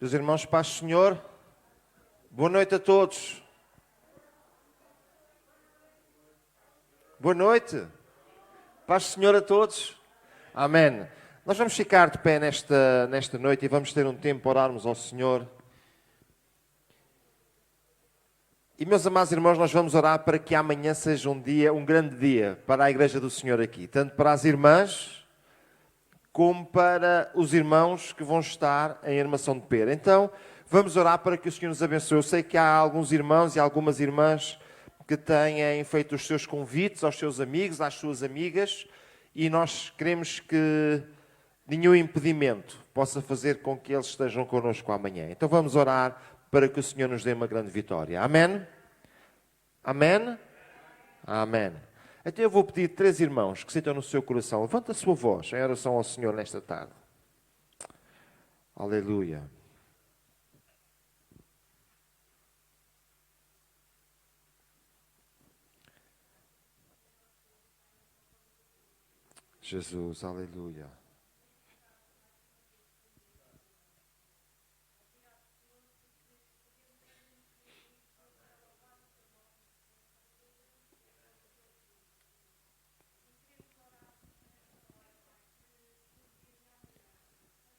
Meus irmãos, paz do Senhor, boa noite a todos. Boa noite, paz do Senhor a todos. Amém. Nós vamos ficar de pé nesta noite e vamos ter um tempo para orarmos ao Senhor. E meus amados irmãos, nós vamos orar para que amanhã seja um grande dia para a Igreja do Senhor aqui. Tanto para as irmãs, como para os irmãos que vão estar em Armação de Pera. Então, vamos orar para que o Senhor nos abençoe. Eu sei que há alguns irmãos e algumas irmãs que têm feito os seus convites aos seus amigos, às suas amigas, e nós queremos que nenhum impedimento possa fazer com que eles estejam connosco amanhã. Então vamos orar para que o Senhor nos dê uma grande vitória. Amém? Amém? Amém. Então eu vou pedir 3 irmãos que sentam no seu coração. Levanta a sua voz em oração ao Senhor nesta tarde. Aleluia. Jesus, aleluia.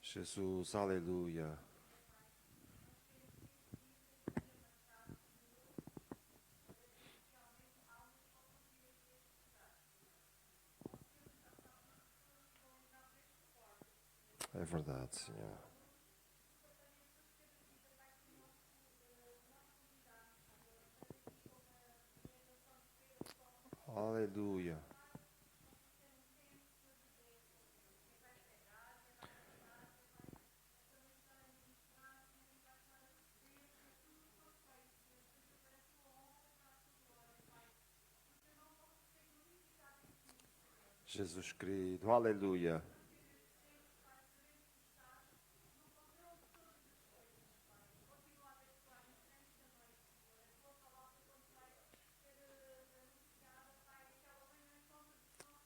Jesus, aleluia. É verdade, Senhor. Aleluia. Jesus querido, aleluia.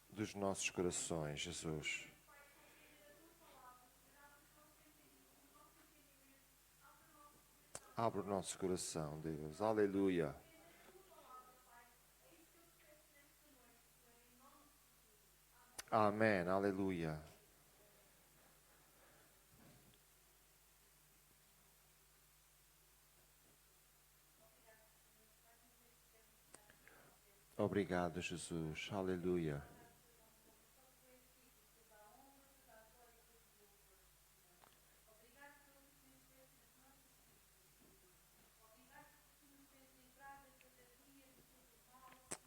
Dos nossos corações, Jesus. Abre o nosso coração, Deus. Aleluia. Amém. Aleluia. Obrigado, Jesus. Aleluia.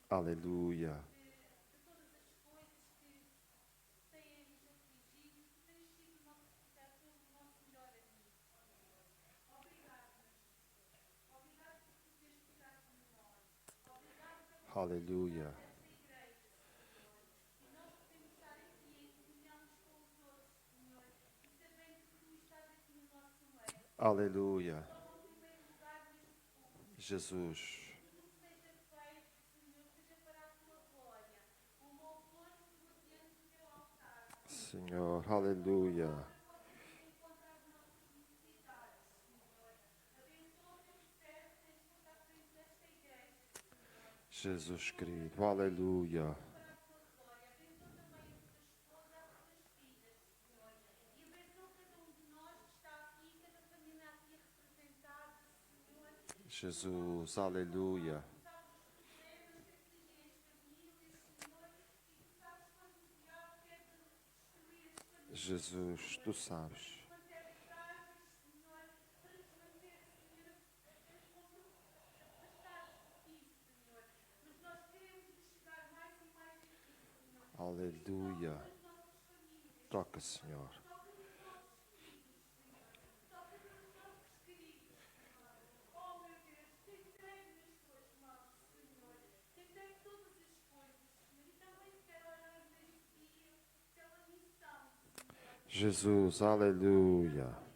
Aleluia. Aleluia. Aleluia. Jesus. Senhor, aleluia. Jesus querido, aleluia. Jesus, aleluia. Jesus, tu sabes. Aleluia. Toca, Senhor. Jesus, aleluia.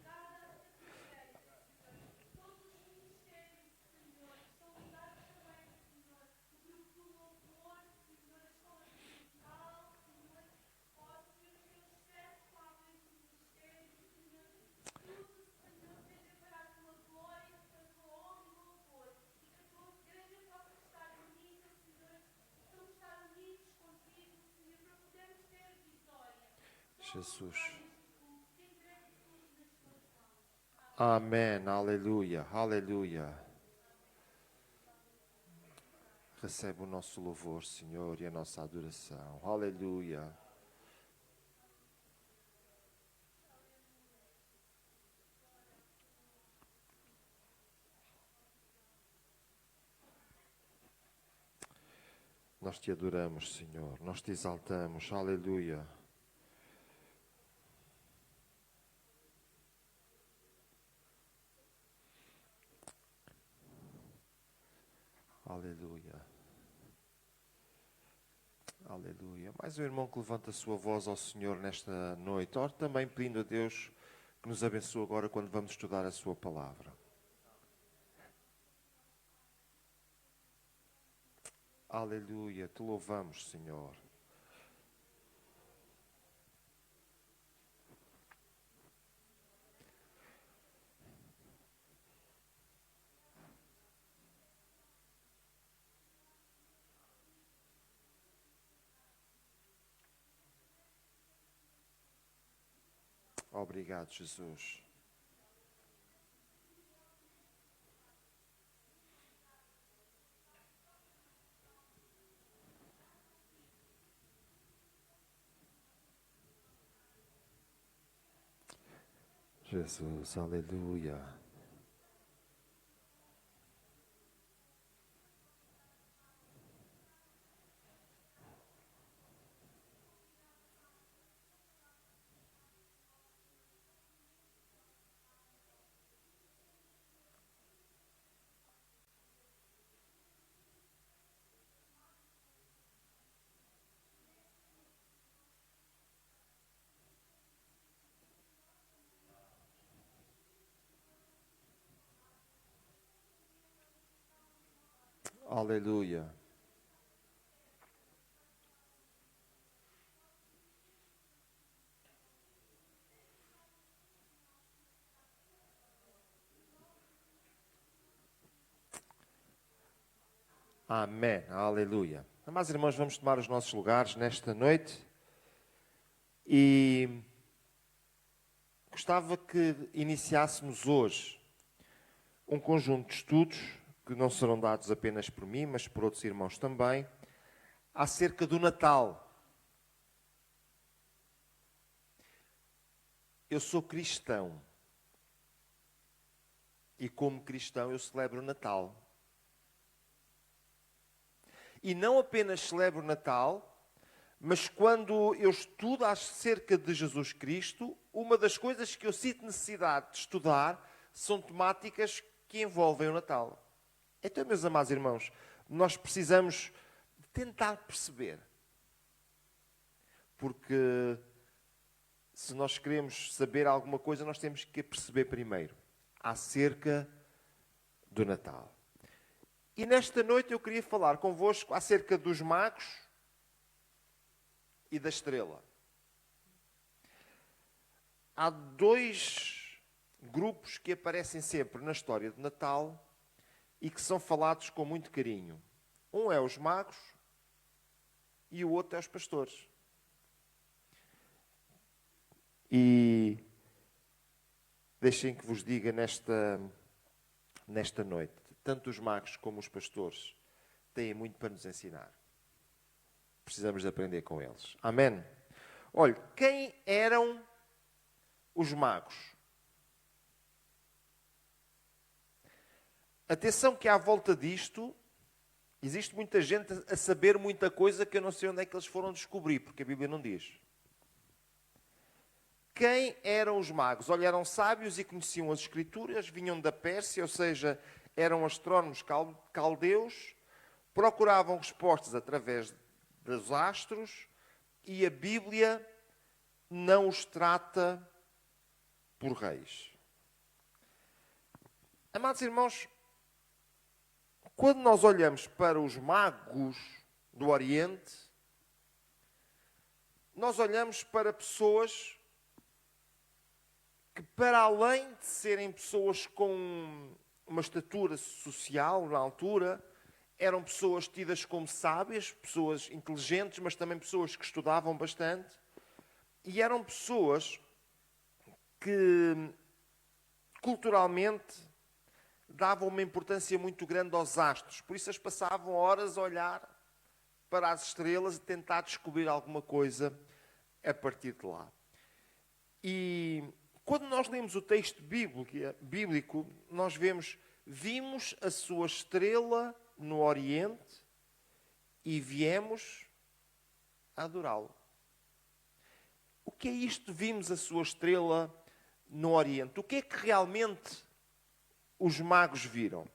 Jesus. Amém. Aleluia. Aleluia. Recebe o nosso louvor, Senhor, e a nossa adoração. Aleluia. Nós te adoramos, Senhor. Nós te exaltamos. Aleluia. Aleluia. Aleluia. Mais um irmão que levanta a sua voz ao Senhor nesta noite. Ora também pedindo a Deus que nos abençoe agora quando vamos estudar a sua palavra. Aleluia. Te louvamos, Senhor. Obrigado, Jesus. Jesus, aleluia. Aleluia. Amém. Aleluia. Amados irmãos, vamos tomar os nossos lugares nesta noite e gostava que iniciássemos hoje um conjunto de estudos que não serão dados apenas por mim, mas por outros irmãos também, acerca do Natal. Eu sou cristão e como cristão eu celebro o Natal. E não apenas celebro o Natal, mas quando eu estudo acerca de Jesus Cristo, uma das coisas que eu sinto necessidade de estudar são temáticas que envolvem o Natal. Então, meus amados irmãos, nós precisamos tentar perceber. Porque se nós queremos saber alguma coisa, nós temos que perceber primeiro acerca do Natal. E nesta noite eu queria falar convosco acerca dos magos e da estrela. Há dois grupos que aparecem sempre na história de Natal e que são falados com muito carinho. Um é os magos e o outro é os pastores. E deixem que vos diga nesta noite, tanto os magos como os pastores têm muito para nos ensinar. Precisamos de aprender com eles. Amém? Olha, quem eram os magos? Atenção que à volta disto, existe muita gente a saber muita coisa que eu não sei onde é que eles foram descobrir, porque a Bíblia não diz. Quem eram os magos? Olha, eram sábios e conheciam as Escrituras, vinham da Pérsia, ou seja, eram astrónomos caldeus, procuravam respostas através dos astros e a Bíblia não os trata por reis. Amados irmãos, quando nós olhamos para os magos do Oriente, nós olhamos para pessoas que, para além de serem pessoas com uma estatura social na altura, eram pessoas tidas como sábias, pessoas inteligentes, mas também pessoas que estudavam bastante. E eram pessoas que culturalmente davam uma importância muito grande aos astros. Por isso eles passavam horas a olhar para as estrelas e tentar descobrir alguma coisa a partir de lá. E quando nós lemos o texto bíblico, nós vimos a sua estrela no Oriente e viemos a adorá-lo. O que é isto? Vimos a sua estrela no Oriente. O que é que realmente os magos viram?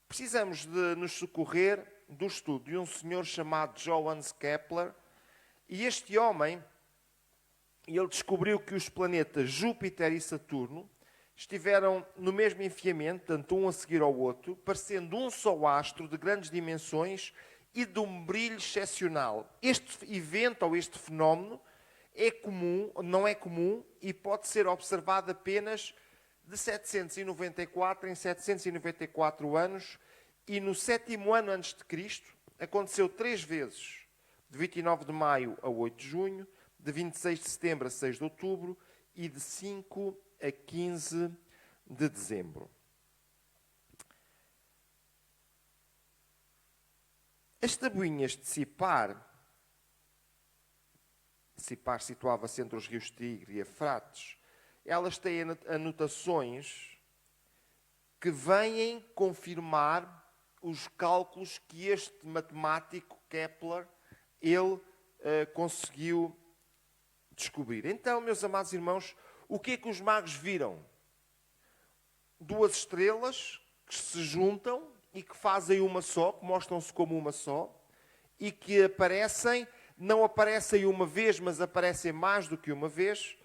Precisamos de nos socorrer do estudo de um senhor chamado Johannes Kepler. E este homem, ele descobriu que os planetas Júpiter e Saturno estiveram no mesmo enfiamento, tanto um a seguir ao outro, parecendo um só astro de grandes dimensões e de um brilho excepcional. Este evento ou este fenómeno é comum, não é comum e pode ser observado apenas de 794 em 794 anos, e no 7º ano antes de Cristo aconteceu 3 vezes, de 29 de maio a 8 de junho, de 26 de setembro a 6 de outubro e de 5 a 15 de dezembro. As tabuinhas de Sipar situava-se entre os rios Tigre e Eufrates, elas têm anotações que vêm confirmar os cálculos que este matemático Kepler conseguiu descobrir. Então, meus amados irmãos, o que é que os magos viram? 2 estrelas que se juntam e que fazem uma só, que mostram-se como uma só, e que aparecem, não aparecem uma vez, mas aparecem mais do que uma vez,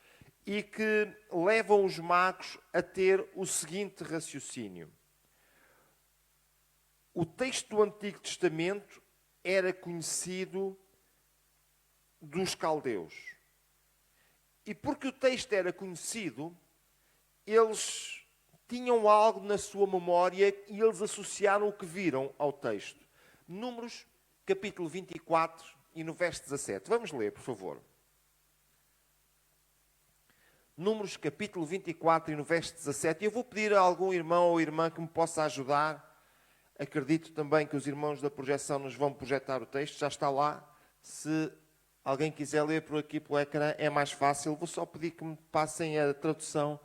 e que levam os magos a ter o seguinte raciocínio. O texto do Antigo Testamento era conhecido dos caldeus. E porque o texto era conhecido, eles tinham algo na sua memória e eles associaram o que viram ao texto. Números, capítulo 24 e no verso 17. Vamos ler, por favor. Números, capítulo 24 e no verso 17. Eu vou pedir a algum irmão ou irmã que me possa ajudar. Acredito também que os irmãos da projeção nos vão projetar o texto. Já está lá. Se alguém quiser ler por aqui pelo ecrã, é mais fácil. Vou só pedir que me passem a tradução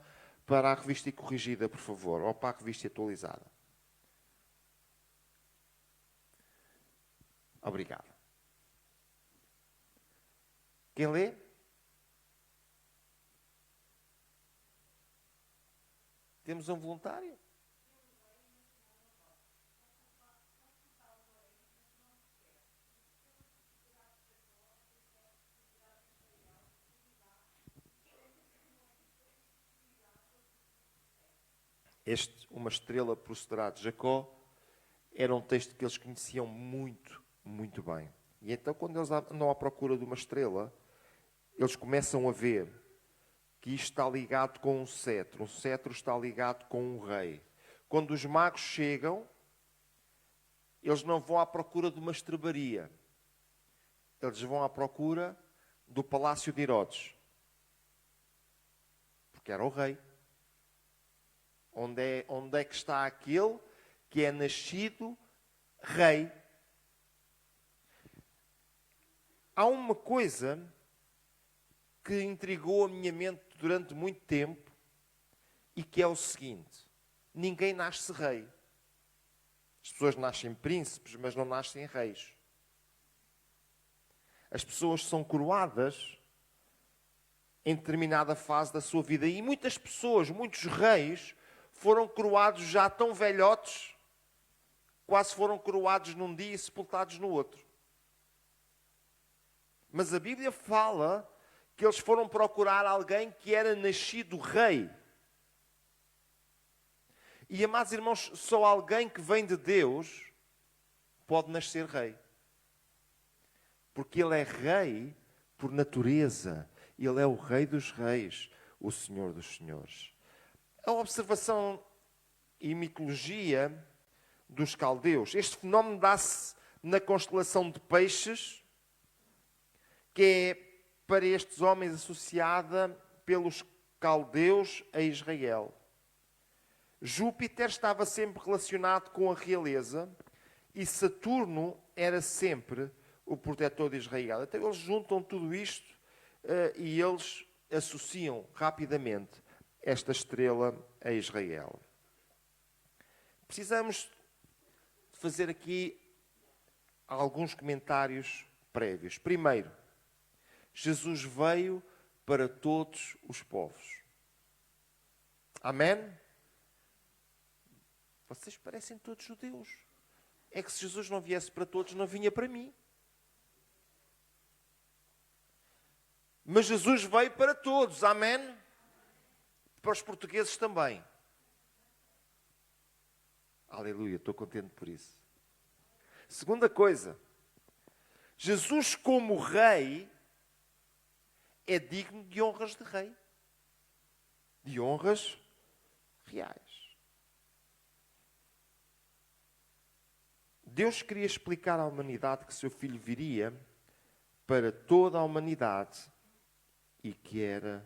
para a revista corrigida, por favor. Ou para a revista atualizada. Obrigado. Quem lê? Temos um voluntário? Uma estrela procederá de Jacó, era um texto que eles conheciam muito, muito bem. E então, quando eles andam à procura de uma estrela, eles começam a ver que isto está ligado com um cetro está ligado com um rei. Quando os magos chegam, eles não vão à procura de uma estrebaria, eles vão à procura do palácio de Herodes, porque era o rei. Onde é que está aquele que é nascido rei? Há uma coisa que intrigou a minha mente durante muito tempo e que é o seguinte: ninguém nasce rei. As pessoas nascem príncipes, mas não nascem reis. As pessoas são coroadas em determinada fase da sua vida. E muitas pessoas, muitos reis, foram coroados já tão velhotes, quase foram coroados num dia e sepultados no outro. Mas a Bíblia fala que eles foram procurar alguém que era nascido rei. E, amados irmãos, só alguém que vem de Deus pode nascer rei. Porque ele é rei por natureza. Ele é o rei dos reis, o Senhor dos senhores. A observação e mitologia dos caldeus. Este fenómeno dá-se na constelação de Peixes, que é para estes homens associada pelos caldeus a Israel. Júpiter estava sempre relacionado com a realeza e Saturno era sempre o protetor de Israel. Então eles juntam tudo isto e eles associam rapidamente esta estrela a Israel. Precisamos de fazer aqui alguns comentários prévios. Primeiro, Jesus veio para todos os povos. Amém? Vocês parecem todos judeus. É que se Jesus não viesse para todos, não vinha para mim. Mas Jesus veio para todos. Amém? Para os portugueses também. Aleluia, estou contente por isso. Segunda coisa. Jesus como rei é digno de honras de rei. De honras reais. Deus queria explicar à humanidade que seu Filho viria para toda a humanidade e que era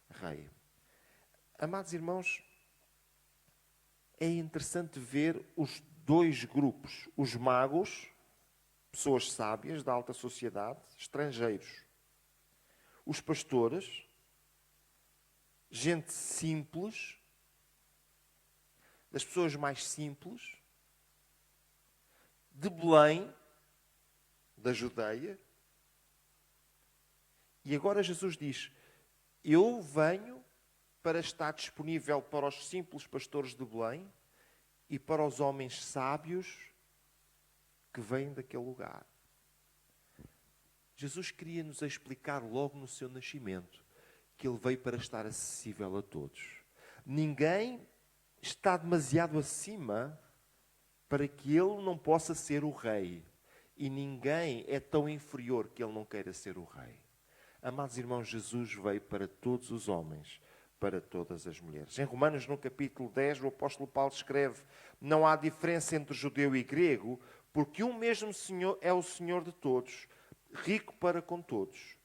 rei. Amados irmãos, é interessante ver os dois grupos. Os magos, pessoas sábias da alta sociedade, estrangeiros. Os pastores, gente simples, das pessoas mais simples, de Belém, da Judeia. E agora Jesus diz, eu venho para estar disponível para os simples pastores de Belém e para os homens sábios que vêm daquele lugar. Jesus queria nos explicar logo no seu nascimento que ele veio para estar acessível a todos. Ninguém está demasiado acima para que ele não possa ser o rei. E ninguém é tão inferior que ele não queira ser o rei. Amados irmãos, Jesus veio para todos os homens, para todas as mulheres. Em Romanos, no capítulo 10, o apóstolo Paulo escreve, não há diferença entre judeu e grego, porque um mesmo Senhor é o Senhor de todos, rico para com todos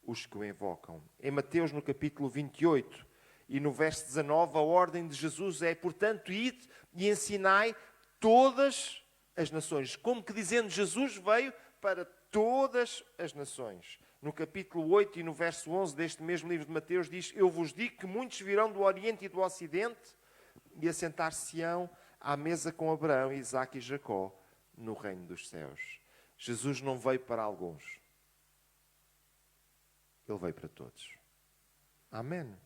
os que o invocam. Em Mateus, no capítulo 28 e no verso 19, a ordem de Jesus é, portanto, ide e ensinai todas as nações. Como que dizendo, Jesus veio para todas as nações. No capítulo 8 e no verso 11 deste mesmo livro de Mateus diz, eu vos digo que muitos virão do Oriente e do Ocidente e assentar-se-ão à mesa com Abraão, Isaque e Jacó no reino dos céus. Jesus não veio para alguns. Ele veio para todos. Amém.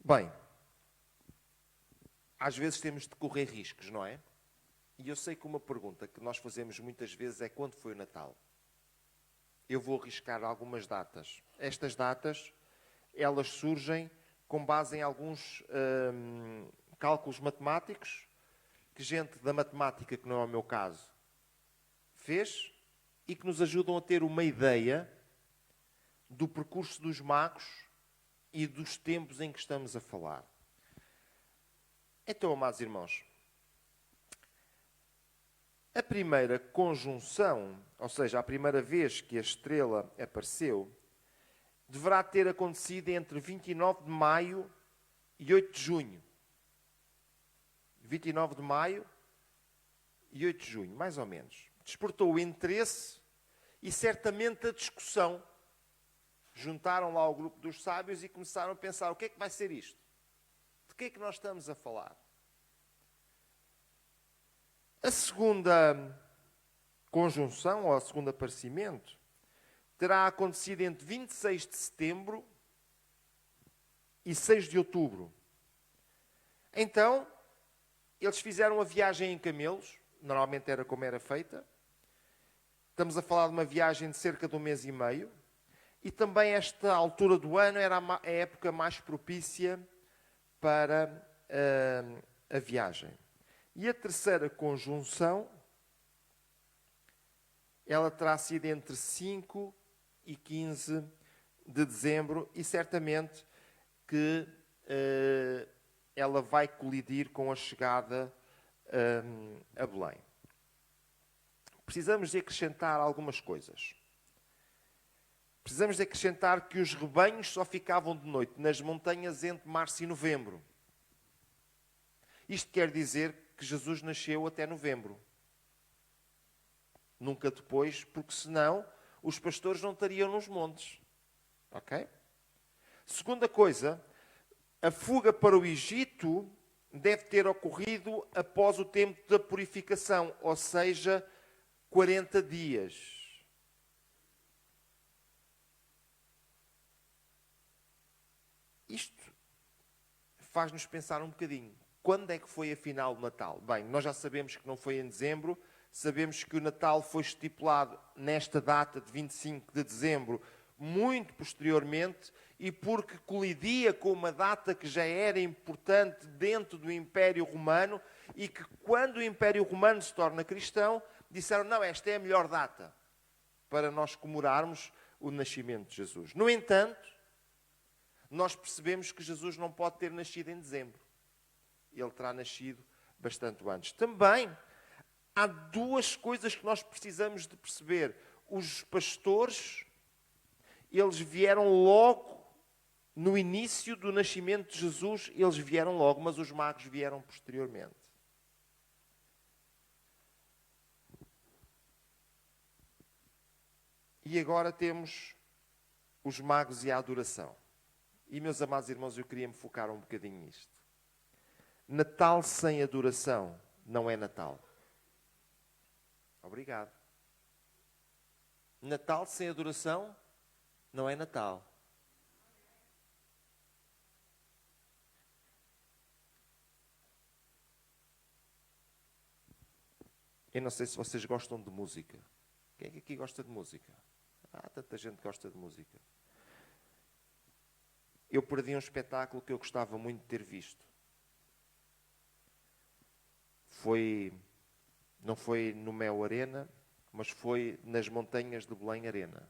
Bem, às vezes temos de correr riscos, não é? E eu sei que uma pergunta que nós fazemos muitas vezes é quando foi o Natal? Eu vou arriscar algumas datas. Estas datas, elas surgem com base em alguns cálculos matemáticos que gente da matemática, que não é o meu caso, fez e que nos ajudam a ter uma ideia do percurso dos magos e dos tempos em que estamos a falar. Então, amados irmãos, a primeira conjunção, ou seja, a primeira vez que a estrela apareceu, deverá ter acontecido entre 29 de maio e 8 de junho. 29 de maio e 8 de junho, mais ou menos. Despertou o interesse e certamente a discussão. Juntaram lá o grupo dos sábios e começaram a pensar, o que é que vai ser isto? De que é que nós estamos a falar? A segunda conjunção, ou a segundo aparecimento, terá acontecido entre 26 de setembro e 6 de outubro. Então, eles fizeram a viagem em camelos, normalmente era como era feita. Estamos a falar de uma viagem de cerca de 1 mês e meio. E também esta altura do ano era a época mais propícia para a viagem. E a terceira conjunção, ela terá sido entre 5 e 15 de dezembro e certamente que ela vai colidir com a chegada a Belém. precisamos de acrescentar algumas coisas. Precisamos de acrescentar que os rebanhos só ficavam de noite nas montanhas entre março e novembro. Isto quer dizer que Jesus nasceu até novembro. Nunca depois, porque senão os pastores não estariam nos montes. Ok? Segunda coisa, a fuga para o Egito deve ter ocorrido após o tempo da purificação, ou seja, 40 dias. Isto faz-nos pensar um bocadinho. Quando é que foi afinal o Natal? Bem, nós já sabemos que não foi em dezembro, sabemos que o Natal foi estipulado nesta data de 25 de dezembro, muito posteriormente, e porque colidia com uma data que já era importante dentro do Império Romano, e que quando o Império Romano se torna cristão, disseram, não, esta é a melhor data para nós comemorarmos o nascimento de Jesus. No entanto, nós percebemos que Jesus não pode ter nascido em dezembro. Ele terá nascido bastante antes. Também há duas coisas que nós precisamos de perceber. Os pastores, eles vieram logo no início do nascimento de Jesus, eles vieram logo, mas os magos vieram posteriormente. E agora temos os magos e a adoração. E, meus amados irmãos, eu queria me focar um bocadinho nisto. Natal sem adoração não é Natal. Obrigado. Natal sem adoração não é Natal. Eu não sei se vocês gostam de música. Quem é que aqui gosta de música? Tanta gente gosta de música. Eu perdi um espetáculo que eu gostava muito de ter visto. Não foi no Mel Arena, mas foi nas montanhas de Belém Arena.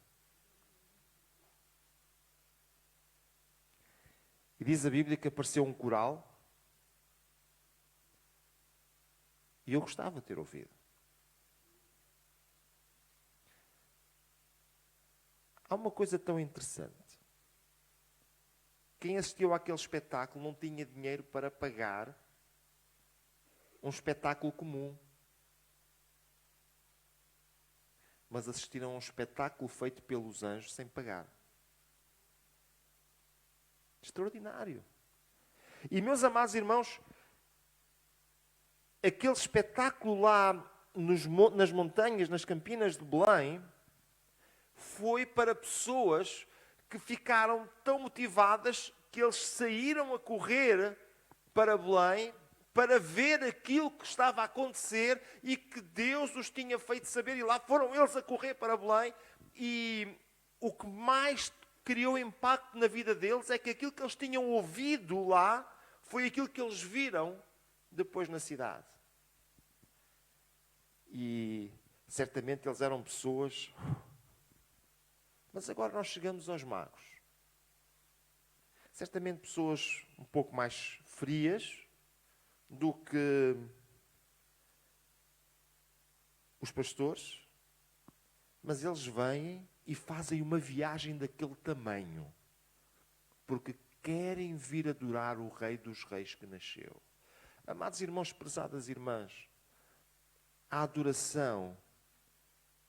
E diz a Bíblia que apareceu um coral e eu gostava de ter ouvido. Há uma coisa tão interessante. Quem assistiu àquele espetáculo não tinha dinheiro para pagar um espetáculo comum. Mas assistiram a um espetáculo feito pelos anjos sem pagar. Extraordinário. E, meus amados irmãos, aquele espetáculo lá nas montanhas, nas campinas de Belém, foi para pessoas que ficaram tão motivadas que eles saíram a correr para Belém para ver aquilo que estava a acontecer e que Deus os tinha feito saber. E lá foram eles a correr para Belém. E o que mais criou impacto na vida deles é que aquilo que eles tinham ouvido lá foi aquilo que eles viram depois na cidade. E certamente eles eram pessoas... Mas agora nós chegamos aos magos. Certamente pessoas um pouco mais frias do que os pastores, mas eles vêm e fazem uma viagem daquele tamanho, porque querem vir adorar o Rei dos Reis que nasceu. Amados irmãos, prezadas irmãs, a adoração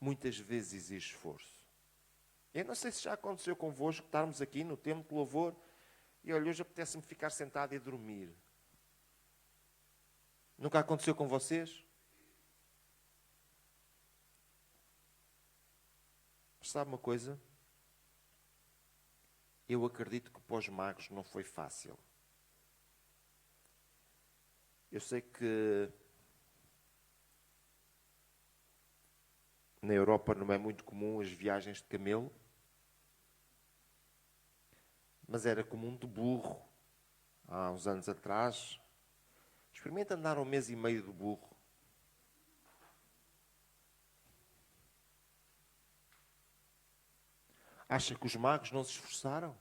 muitas vezes exige esforço. Eu não sei se já aconteceu convosco estarmos aqui no tempo de louvor e olha, hoje apetece-me ficar sentado e dormir. Nunca aconteceu com vocês? Mas sabe uma coisa? Eu acredito que para os magos não foi fácil. Eu sei que na Europa não é muito comum as viagens de camelo, mas era comum de burro há uns anos atrás. Experimenta andar 1 mês e meio de burro. Acha que os magos não se esforçaram?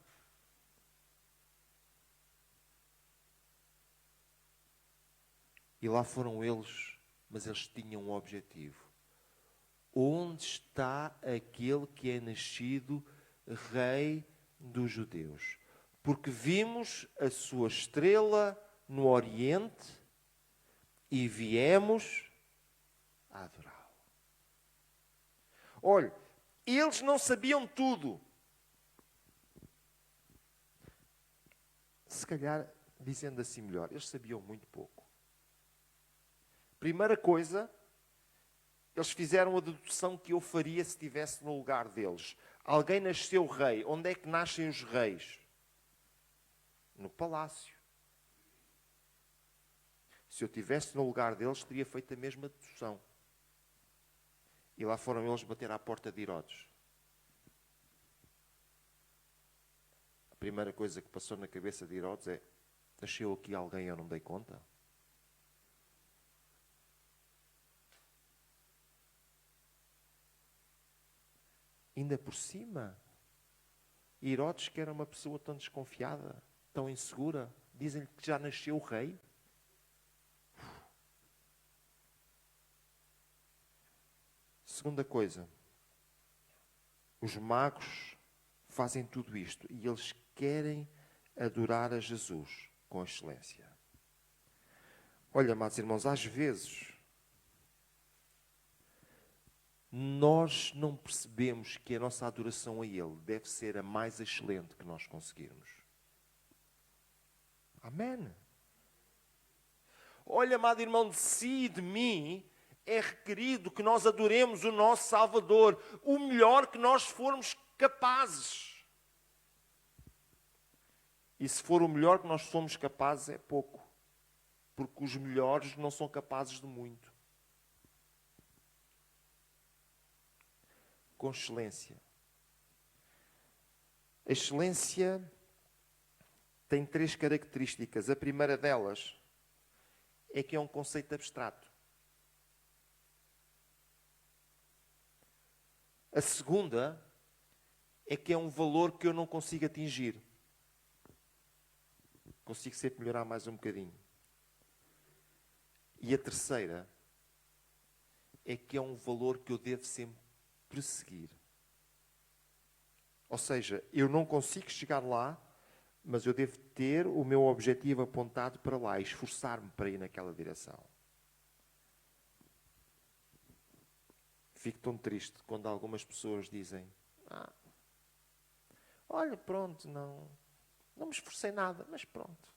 E lá foram eles, mas eles tinham um objetivo. onde está aquele que é nascido Rei dos Judeus? Porque vimos a sua estrela no Oriente e viemos a adorá-lo. Olha, eles não sabiam tudo. Se calhar, dizendo assim melhor, eles sabiam muito pouco. Primeira coisa, eles fizeram a dedução que eu faria se estivesse no lugar deles. Alguém nasceu rei. Onde é que nascem os reis? No palácio. Se eu estivesse no lugar deles, teria feito a mesma dedução. E lá foram eles bater à porta de Herodes. A primeira coisa que passou na cabeça de Herodes é: nasceu aqui alguém, eu não dei conta? Ainda por cima, Herodes, que era uma pessoa tão desconfiada, tão insegura, dizem-lhe que já nasceu o rei. Segunda coisa, os magos fazem tudo isto e eles querem adorar a Jesus com excelência. Olha, amados irmãos, às vezes nós não percebemos que a nossa adoração a Ele deve ser a mais excelente que nós conseguirmos. Amém. Olha, amado irmão, de si e de mim é requerido que nós adoremos o nosso Salvador, o melhor que nós formos capazes. E se for o melhor que nós somos capazes, é pouco. Porque os melhores não são capazes de muito. Com excelência. A excelência tem 3 características. A primeira delas é que é um conceito abstrato. A segunda é que é um valor que eu não consigo atingir. Consigo sempre melhorar mais um bocadinho. E a terceira é que é um valor que eu devo sempre perseguir. Ou seja, eu não consigo chegar lá, mas eu devo ter o meu objetivo apontado para lá, esforçar-me para ir naquela direção. Fico tão triste quando algumas pessoas dizem: olha, pronto, não me esforcei nada, mas pronto.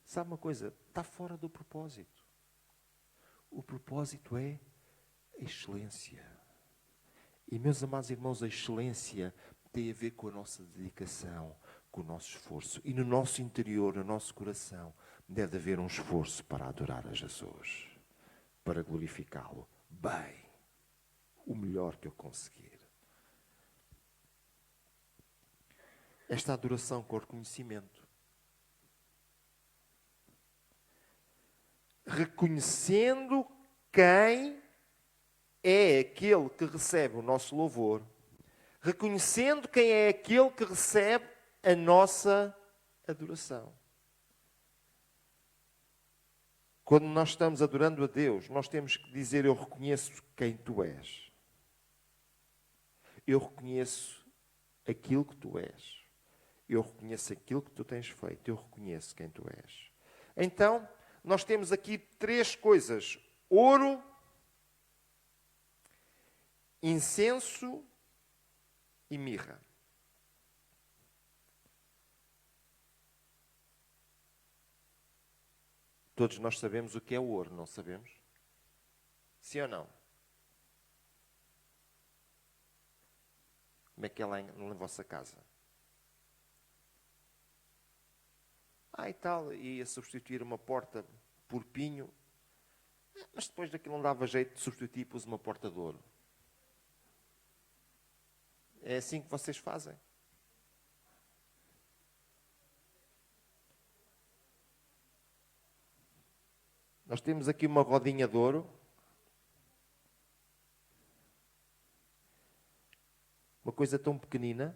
Sabe uma coisa? Está fora do propósito. O propósito é a excelência. E, meus amados irmãos, a excelência tem a ver com a nossa dedicação, com o nosso esforço. E no nosso interior, no nosso coração, deve haver um esforço para adorar a Jesus, para glorificá-lo bem, o melhor que eu conseguir. Esta adoração com reconhecimento. Reconhecendo quem é aquele que recebe o nosso louvor, reconhecendo quem é aquele que recebe a nossa adoração. Quando nós estamos adorando a Deus, nós temos que dizer: eu reconheço quem Tu és. Eu reconheço aquilo que Tu és. Eu reconheço aquilo que Tu tens feito. Eu reconheço quem Tu és. Então, nós temos aqui 3 coisas: ouro, incenso e mirra. Todos nós sabemos o que é o ouro, não sabemos? Sim ou não? Como é que é lá na vossa casa? E tal, ia substituir uma porta por pinho, mas depois daquilo não dava jeito de substituir, pus uma porta de ouro. É assim que vocês fazem? Nós temos aqui uma rodinha de ouro. Uma coisa tão pequenina.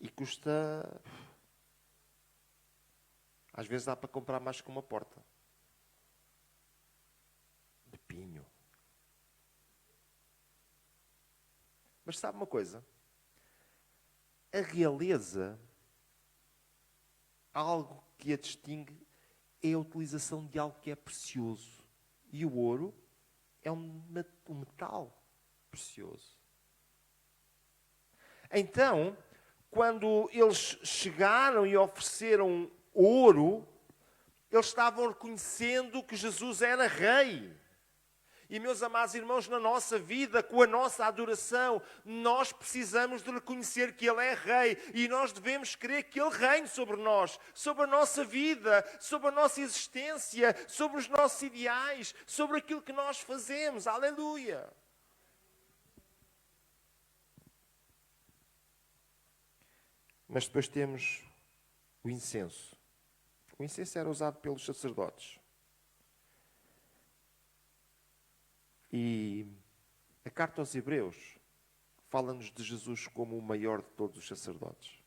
E custa... Às vezes dá para comprar mais que uma porta. Mas sabe uma coisa? A realeza, algo que a distingue, é a utilização de algo que é precioso. E o ouro é um metal precioso. Então, quando eles chegaram e ofereceram ouro, eles estavam reconhecendo que Jesus era rei. E, meus amados irmãos, na nossa vida, com a nossa adoração, nós precisamos de reconhecer que Ele é Rei. E nós devemos crer que Ele reine sobre nós, sobre a nossa vida, sobre a nossa existência, sobre os nossos ideais, sobre aquilo que nós fazemos. Aleluia! Mas depois temos o incenso. O incenso era usado pelos sacerdotes. E a carta aos Hebreus fala-nos de Jesus como o maior de todos os sacerdotes.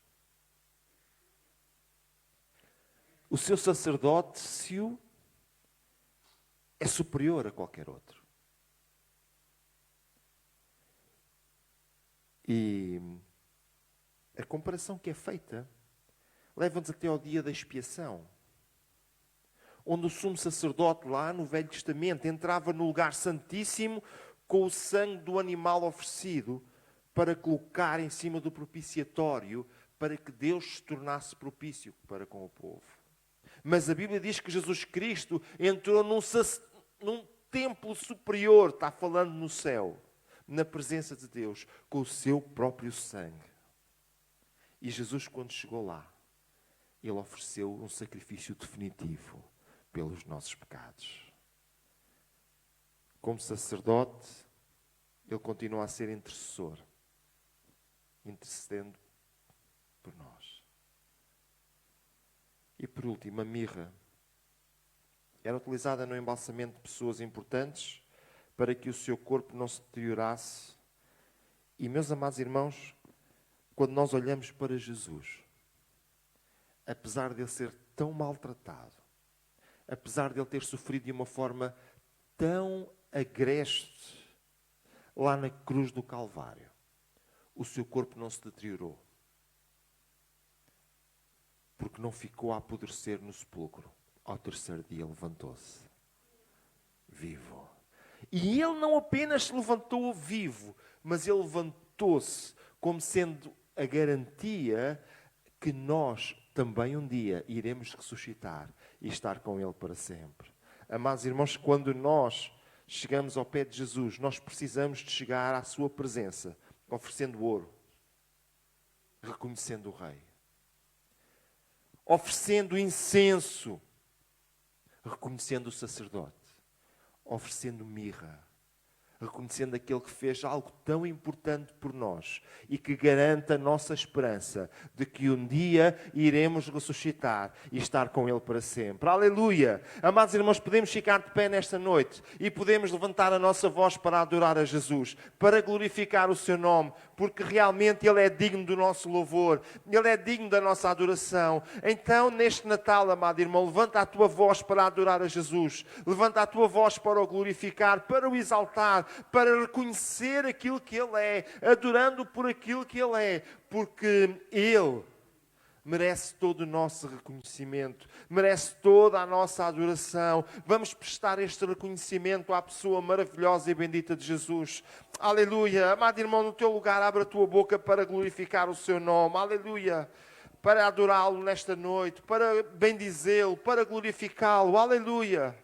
O seu sacerdócio é superior a qualquer outro. E a comparação que é feita leva-nos até ao dia da expiação, onde o sumo sacerdote lá no Velho Testamento entrava no lugar santíssimo com o sangue do animal oferecido para colocar em cima do propiciatório para que Deus se tornasse propício para com o povo. Mas a Bíblia diz que Jesus Cristo entrou num templo superior, está falando no céu, na presença de Deus, com o seu próprio sangue. E Jesus, quando chegou lá, Ele ofereceu um sacrifício definitivo pelos nossos pecados. Como sacerdote, Ele continua a ser intercessor, intercedendo por nós. E por último, a mirra era utilizada no embalsamento de pessoas importantes para que o seu corpo não se deteriorasse. E, meus amados irmãos, quando nós olhamos para Jesus, apesar de Ele ser tão maltratado, apesar de Ele ter sofrido de uma forma tão agreste lá na cruz do Calvário, o seu corpo não se deteriorou. Porque não ficou a apodrecer no sepulcro. Ao terceiro dia levantou-se vivo. E Ele não apenas se levantou vivo, mas Ele levantou-se como sendo a garantia que nós também um dia iremos ressuscitar e estar com Ele para sempre. Amados irmãos, quando nós chegamos ao pé de Jesus, nós precisamos de chegar à sua presença, oferecendo ouro, reconhecendo o Rei. Oferecendo incenso, reconhecendo o sacerdote. Oferecendo mirra, reconhecendo aquele que fez algo tão importante por nós e que garante a nossa esperança de que um dia iremos ressuscitar e estar com Ele para sempre. Aleluia! Amados irmãos, podemos ficar de pé nesta noite e podemos levantar a nossa voz para adorar a Jesus, para glorificar o seu nome, porque realmente Ele é digno do nosso louvor, Ele é digno da nossa adoração. Então, neste Natal, amado irmão, levanta a tua voz para adorar a Jesus, levanta a tua voz para o glorificar, para o exaltar, para reconhecer aquilo que Ele é, adorando por aquilo que Ele é, porque Ele merece todo o nosso reconhecimento, merece toda a nossa adoração. Vamos prestar este reconhecimento à pessoa maravilhosa e bendita de Jesus. Aleluia. Amado irmão, no teu lugar, abre a tua boca para glorificar o seu nome. Aleluia. Para adorá-lo nesta noite, para bendizê-lo, para glorificá-lo. Aleluia.